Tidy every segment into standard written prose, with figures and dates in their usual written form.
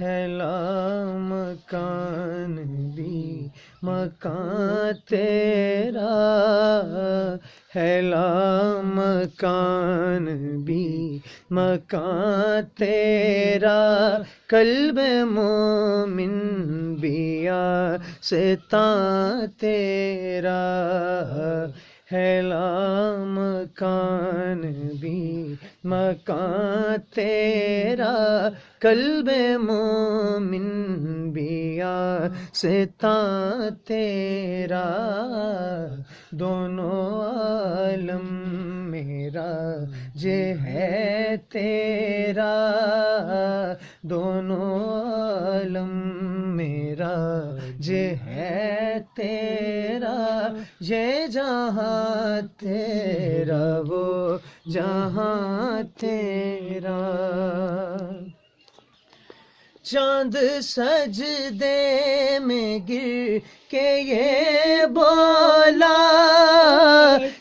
ہے لامکان بھی مکان تیرا، ہے لامکان بھی مکان تیرا، قلب مومن بھی آستان تیرا، ہے لامکان بھی مکان تیرا، قلب مومن بھی آستان تیرا، دونوں عالم میرا جے ہے تیرا، دونوں عالم میرا جے ہے تیرا، یہ جہاں تیرا وہ جہاں تیرا، چاند سجدے میں گر کے یہ بولا،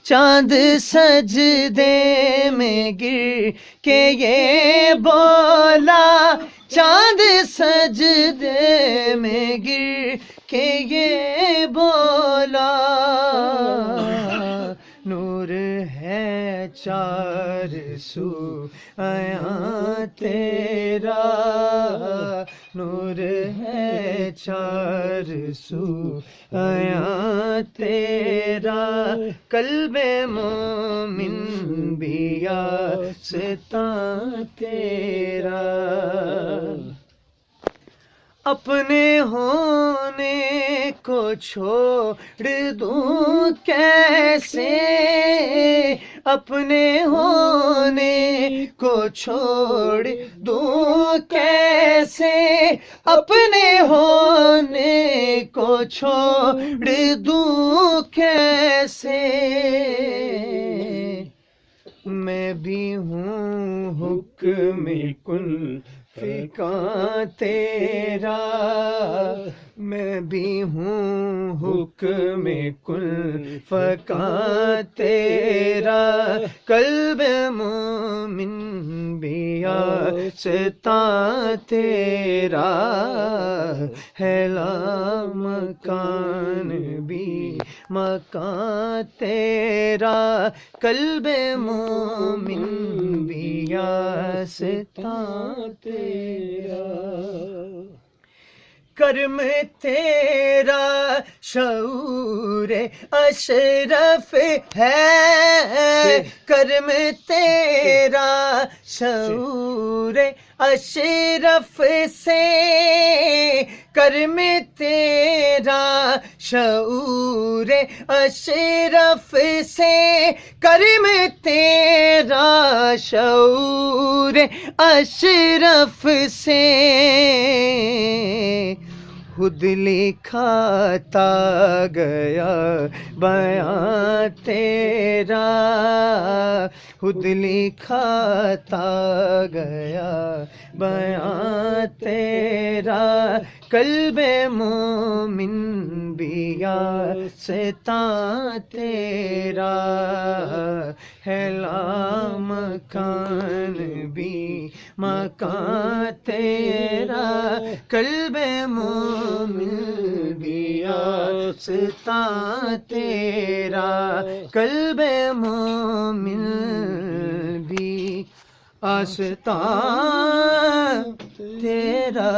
چاند سجدے میں گر کے یہ بولا، چاند سجدے میں گر کے یہ بولا، نور ہے چار سو عیاں تیرا، نور ہے چار سو عیاں تیرا، قلب مومن بھی آستان تیرا، اپنے ہونے کو چھوڑ دوں کیسے، اپنے ہونے کو چھوڑ دوں کیسے، اپنے ہونے کو چھوڑ دوں کیسے، میں بھی ہوں حکم کن فکاں تیرا، میں بھی ہوں حکم کن فکاں تیرا، قلب مومن بھی آستان تیرا، ہے لامکان بھی مکان تیرا، قلب مومن بھی آستان تیرا، کرم تیرا شعور اشرف ہے، کرم تیرا شعور اشرف سے، کرم تیرا شعور اشرف سے، کرم تیرا شعور اشرف سے، خود لکھاتا گیا بیان تیرا، خود لکھاتا گیا بیان تیرا، قلب مومن بھی آستان تیرا، ہے لامکان بھی مکان تیرا، قلب مومن بھی آستان تیرا، قلب مومن بھی آستان تیرا۔